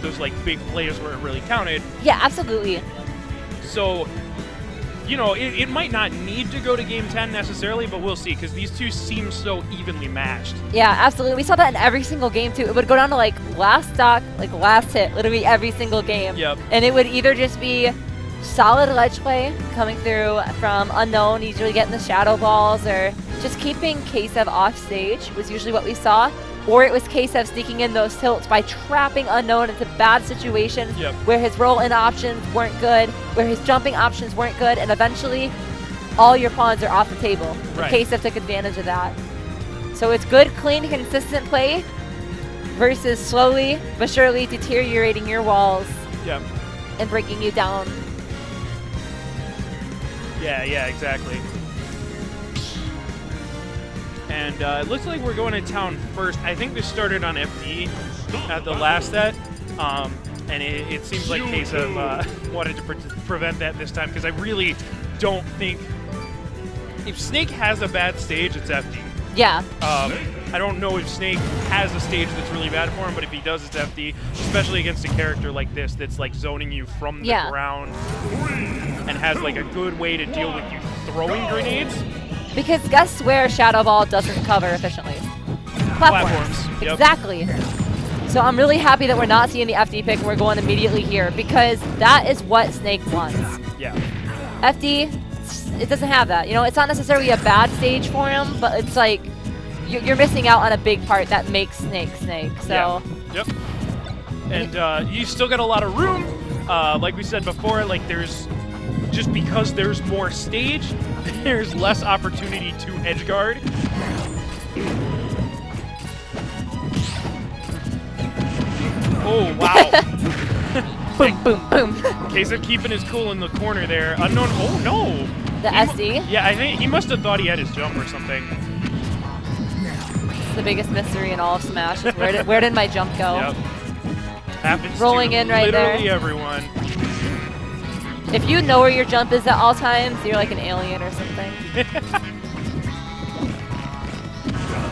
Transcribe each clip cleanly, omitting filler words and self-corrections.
those like big plays where it really counted. Yeah, absolutely. So, you know, it might not need to go to game 10 necessarily, but we'll see, because these two seem so evenly matched. Yeah, absolutely. We saw that in every single game too. It would go down to like last stock, like last hit, literally every single game. Yep. And it would either just be solid ledge play coming through from Unknown, usually getting the shadow balls, or just keeping Ksev off stage was usually what we saw. Or it was Ksev sneaking in those tilts by trapping Unknown into bad situations where his roll-in options weren't good, where his jumping options weren't good, and eventually all your pawns are off the table. Right. Ksev took advantage of that. So it's good, clean, consistent play versus slowly but surely deteriorating your walls and breaking you down. Yeah, exactly. And it looks like we're going to town first. I think this started on FD at the last set. And it seems like Ksev wanted to prevent that this time, because I really don't think... If Snake has a bad stage, it's FD. Yeah. I don't know if Snake has a stage that's really bad for him, but if he does, it's FD, especially against a character like this that's like zoning you from the ground and has like a good way to deal with you throwing grenades. Because guess where Shadow Ball doesn't cover efficiently? Platforms. Yep. Exactly. So I'm really happy that we're not seeing the FD pick and we're going immediately here, because that is what Snake wants. Yeah. FD, it doesn't have that. You know, it's not necessarily a bad stage for him, but it's like you're missing out on a big part that makes Snake Snake. So. Yep. And you still got a lot of room. Like we said before, like there's just because there's more stage, there's less opportunity to edge guard. Oh, wow. Boom, boom, boom. Ksev keeping his cool in the corner there. Unknown, oh no. The SD? Yeah, I think he must have thought he had his jump or something. It's the biggest mystery in all of Smash. Is where did my jump go? Yep. Happens Rolling to in right literally there. everyone. If you know where your jump is at all times, you're like an alien or something.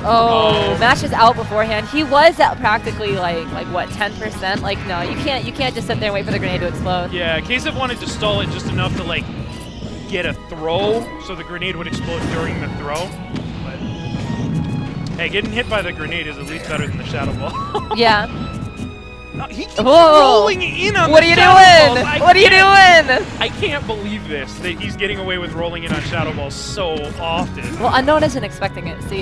Oh, Mash is out beforehand. He was at practically like what, 10%? Like no, you can't just sit there and wait for the grenade to explode. Yeah, Ksev wanted to stall it just enough to like get a throw, so the grenade would explode during the throw. But hey, getting hit by the grenade is at least better than the shadow ball. Yeah. He keeps rolling in on What the are you shadow doing? balls. What are you doing? I can't believe this, that he's getting away with rolling in on shadow balls so often. Well, Unknown isn't expecting it, see?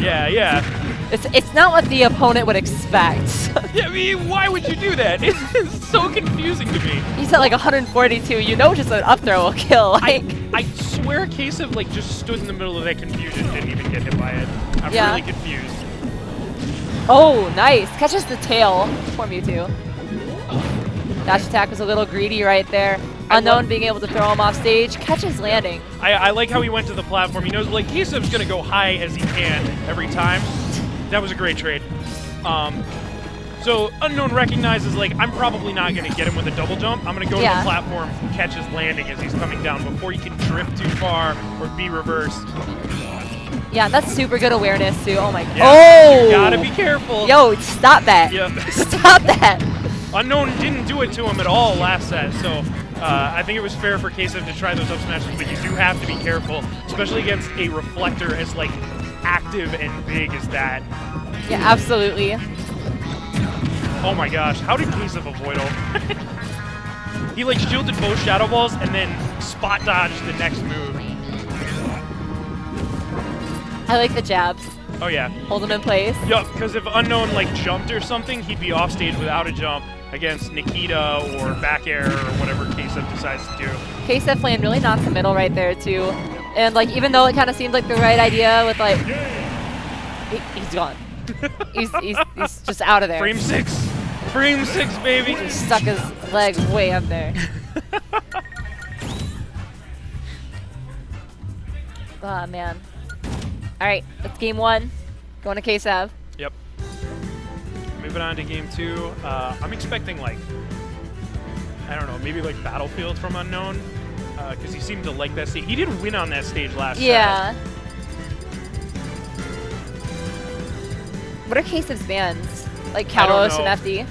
Yeah. It's not what the opponent would expect. Yeah, I mean, why would you do that? It's so confusing to me. He's at like 142. You know, just an up throw will kill. Like, I swear Ksev like just stood in the middle of that confusion, didn't even get hit by it. I'm really confused. Oh, nice. Catches the tail. Poor Mewtwo. Dash attack was a little greedy right there. Unknown being able to throw him off stage. Catches landing. I like how he went to the platform. He knows like Ksev's going to go high as he can every time. That was a great trade. So Unknown recognizes like I'm probably not going to get him with a double jump. I'm going to go to the platform, catch his landing as he's coming down before he can drift too far or be reversed. Yeah, that's super good awareness too. Oh my god. Yeah, oh! You gotta be careful. Yo, stop that. Yep. Stop that. Unknown didn't do it to him at all last set, so I think it was fair for Ksev to try those up smashes, but you do have to be careful, especially against a reflector as like active and big as that. Yeah, absolutely. Oh my gosh, how did Ksev avoid him? He like shielded both shadow balls and then spot dodged the next move. I like the jabs. Oh yeah. Hold him in place. Yup, because if Unknown like jumped or something, he'd be off stage without a jump against Nikita or back air or whatever Ksev decides to do. Ksev playing really non-committal right there too. And like even though it kind of seemed like the right idea with like he's gone. he's just out of there. Frame 6. Frame 6, baby. He stuck his leg way up there. Oh man. Alright, that's game 1. Going to Ksev. Yep. Moving on to game 2. I'm expecting like, I don't know, maybe like Battlefield from Unknown. Because he seemed to like that stage. He did win on that stage last Yeah. set. What are Ksev's bans? Like Kalos and FD?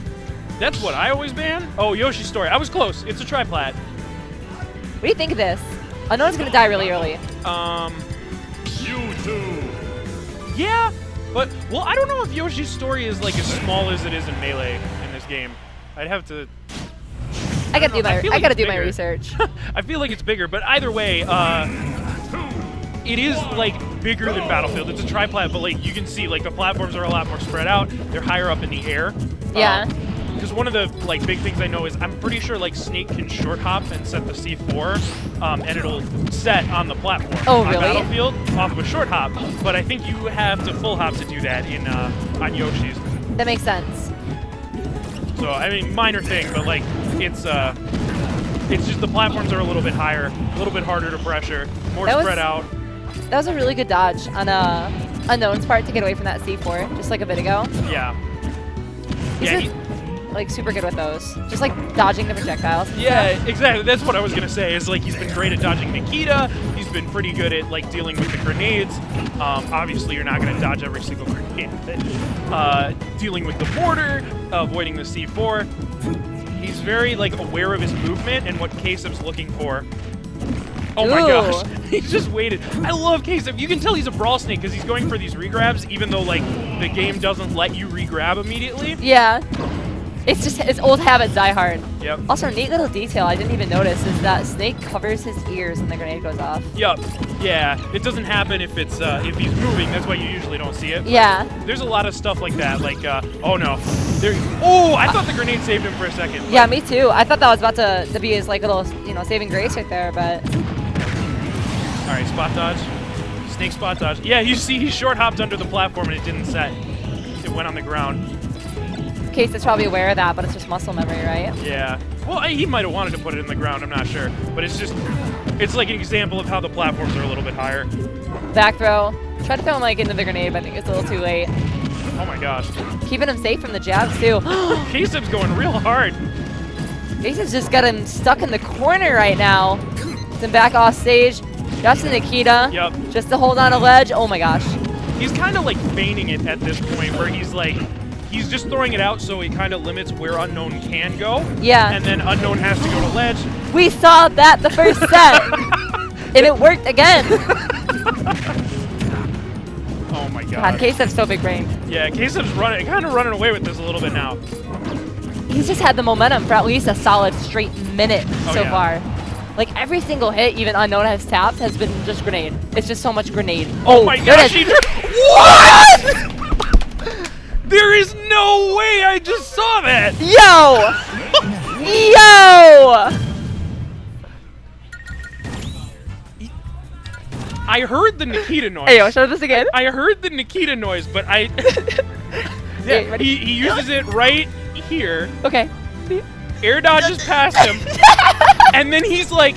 That's what I always ban? Oh, Yoshi's Story. I was close. It's a triplat. What do you think of this? Unknown's gonna die really early. Yeah, but, well, I don't know if Yoshi's Story is, like, as small as it is in Melee in this game. I'd have to... I gotta do my bigger. research. I feel like it's bigger, but either way, it is, like, bigger than Battlefield. It's a triplat, but, like, you can see, like, the platforms are a lot more spread out. They're higher up in the air. Yeah. Because one of the, like, big things I know is I'm pretty sure, like, Snake can short hop and set the C4, and it'll set on the platform. Oh, on really? Battlefield off of a short hop, but I think you have to full hop to do that in on Yoshi's. That makes sense. So, I mean, minor thing, but, like, it's just the platforms are a little bit higher, a little bit harder to pressure, more spread out. That was a really good dodge on Unknown's part to get away from that C4, just like a bit ago. Yeah. He's like super good with those, just like dodging the projectiles. Yeah, exactly. That's what I was gonna say. Is like he's been great at dodging Nikita. He's been pretty good at like dealing with the grenades. Obviously, you're not gonna dodge every single grenade. Dealing with the mortar, avoiding the C4. He's very like aware of his movement and what Ksev's looking for. Oh my gosh, he just waited. I love Ksev. You can tell he's a brawl snake because he's going for these regrabs, even though like the game doesn't let you regrab immediately. Yeah. It's just his old habits die hard. Yep. Also, a neat little detail I didn't even notice is that Snake covers his ears when the grenade goes off. Yep. Yeah. It doesn't happen if it's if he's moving. That's why you usually don't see it. Yeah. There's a lot of stuff like that. Like oh no. There. Oh, I thought the grenade saved him for a second. Yeah, me too. I thought that was about to be his like little saving grace right there, but. All right, spot dodge. Snake spot dodge. Yeah, you see, he short hopped under the platform and it didn't set. It went on the ground. Case is probably aware of that, but it's just muscle memory, right? Yeah. Well, he might have wanted to put it in the ground, I'm not sure. But it's just, it's like an example of how the platforms are a little bit higher. Back throw. Try to throw him like into the grenade, but I think it's a little too late. Oh my gosh. Keeping him safe from the jabs too. Ksev's going real hard. Casev's just got him stuck in the corner right now. It's him back off stage. That's the Nikita. Yep. Just to hold on a ledge. Oh my gosh. He's kind of like feigning it at this point where he's like, he's just throwing it out so it kind of limits where Unknown can go. Yeah. And then Unknown has to go to ledge. We saw that the first set. And it worked again. Oh my god. God, Ksev's so big brain. Yeah, Ksev's kind of running away with this a little bit now. He's just had the momentum for at least a solid straight minute so yeah. far. Like every single hit, even Unknown has tapped, has been just grenade. It's just so much grenade. Oh my gosh, what?! There is no way I just saw that! Yo! Yo! I heard the Nikita noise. Hey, yo, show this again. I heard the Nikita noise, but I... yeah, he uses it right here. Okay. Air dodges past him. And then he's like,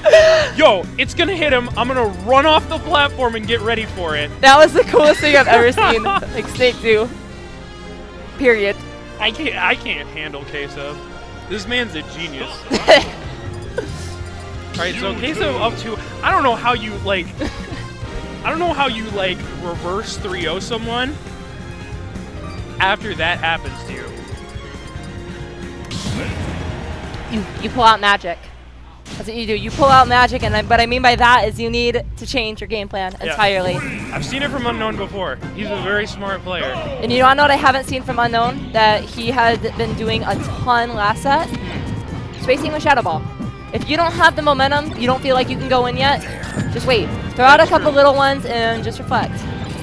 yo, it's going to hit him. I'm going to run off the platform and get ready for it. That was the coolest thing I've ever seen. Like Snake do. Period. I can't handle Ksev. This man's a genius. Alright, so Ksev up to, I don't know how you reverse 3-0 someone after that happens to you. You pull out magic. That's what you do. You pull out magic, and what I mean by that is you need to change your game plan entirely. I've seen it from Unknown before. He's a very smart player. And you want to know what I haven't seen from Unknown? That he had been doing a ton last set? Spacing with Shadow Ball. If you don't have the momentum, you don't feel like you can go in yet, just wait. Throw out a couple little ones and just reflect.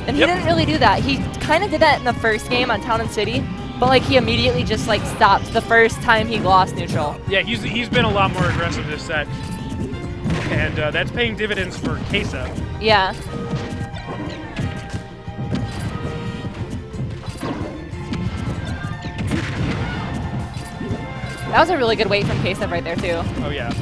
And he didn't really do that. He kind of did that in the first game on Town and City. But like he immediately just like stopped the first time he lost neutral. Yeah, he's been a lot more aggressive this set, and that's paying dividends for Ksev. Yeah. That was a really good weight from Ksev right there too. Oh yeah.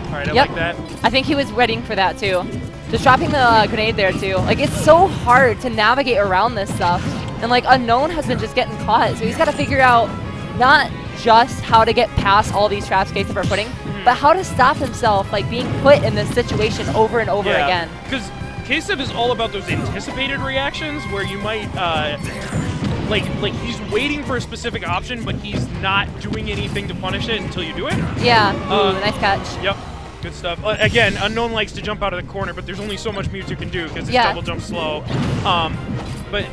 All right, I like that. I think he was waiting for that too. Just dropping the grenade there too. Like it's so hard to navigate around this stuff. And like Unknown has been just getting caught. So he's got to figure out not just how to get past all these traps Ksev are putting, but how to stop himself like being put in this situation over and over again. Because Ksev is all about those anticipated reactions where you might like he's waiting for a specific option, but he's not doing anything to punish it until you do it. Yeah. Ooh, nice catch. Yep. Good stuff. Again, Unknown likes to jump out of the corner, but there's only so much Mewtwo can do because his double jump's slow. But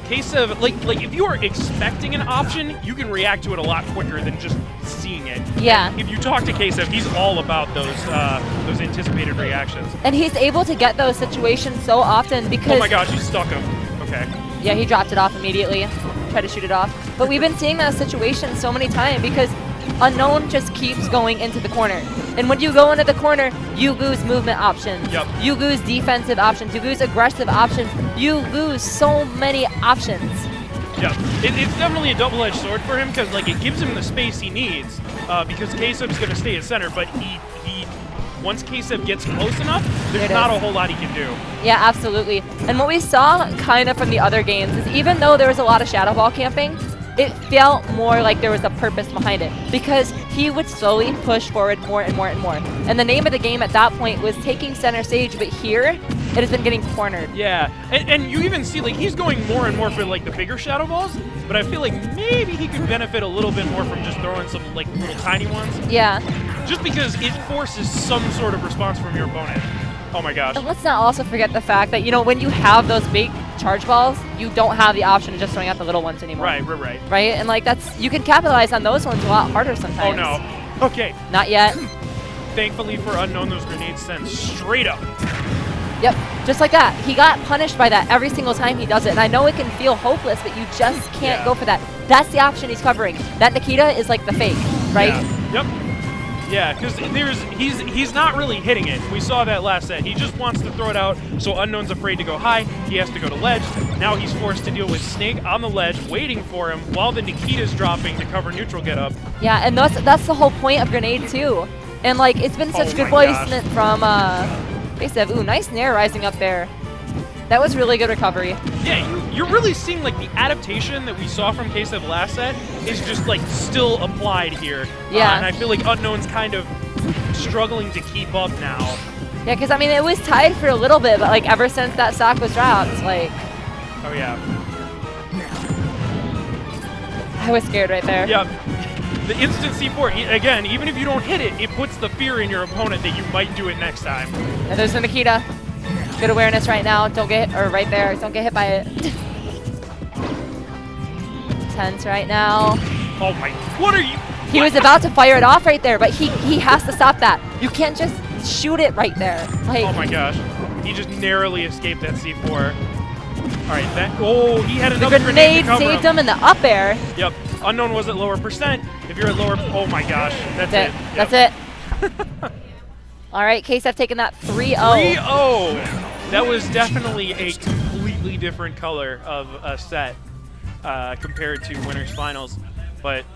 Ksev, like if you are expecting an option, you can react to it a lot quicker than just seeing it. Yeah. If you talk to Ksev, he's all about those anticipated reactions. And he's able to get those situations so often because... Oh my gosh, he stuck him. Okay. Yeah, he dropped it off immediately. Tried to shoot it off. But we've been seeing that situation so many times because Unknown just keeps going into the corner. And when you go into the corner, you lose movement options. Yep. You lose defensive options. You lose aggressive options. You lose so many options. Yeah, it's definitely a double-edged sword for him because like it gives him the space he needs because Ksev's going to stay at center, but he once Ksev gets close enough, there's not a whole lot he can do. Yeah, absolutely. And what we saw kind of from the other games is even though there was a lot of Shadow Ball camping, it felt more like there was a purpose behind it because he would slowly push forward more and more and more. And the name of the game at that point was taking center stage, but here it has been getting cornered. Yeah, and you even see like he's going more and more for like the bigger Shadow Balls, but I feel like maybe he could benefit a little bit more from just throwing some like little tiny ones. Yeah. Just because it forces some sort of response from your opponent. Oh my gosh. And let's not also forget the fact that, you know, when you have those big charge balls, you don't have the option of just throwing out the little ones anymore. Right. Right? And like you can capitalize on those ones a lot harder sometimes. Oh no. Okay. Not yet. Thankfully for Unknown, those grenades send straight up. Yep, just like that. He got punished by that every single time he does it. And I know it can feel hopeless, but you just can't go for that. That's the option he's covering. That Nikita is like the fake, right? Yeah. Yep. Yeah, because he's not really hitting it. We saw that last set. He just wants to throw it out, so Unknown's afraid to go high. He has to go to ledge. Now he's forced to deal with Snake on the ledge, waiting for him, while the Nikita's dropping to cover neutral get up. Yeah, and that's the whole point of Grenade, too. And, like, it's been such good placement from Ksev. Ooh, nice Nair rising up there. That was really good recovery. Yeah, you're really seeing like the adaptation that we saw from Ksev last set is just like still applied here. Yeah. And I feel like Unknown's kind of struggling to keep up now. Yeah, because I mean it was tied for a little bit, but like ever since that stock was dropped, like. Oh yeah. I was scared right there. Yep. The instant C4, again, even if you don't hit it, it puts the fear in your opponent that you might do it next time. And there's the Nikita. Good awareness right now. Don't get hit, or right there. Don't get hit by it. Tense right now. Oh my! What are you? He was about to fire it off right there, but he has to stop that. You can't just shoot it right there. Like. Oh my gosh! He just narrowly escaped that C4. All right, he had another grenade saved him in the up air. Yep. Unknown was at lower percent. If you're at lower, oh my gosh, that's it. Yep. That's it. All right, Ksev taking that 3-0. 3-0. That was definitely a completely different color of a set compared to Winners Finals. But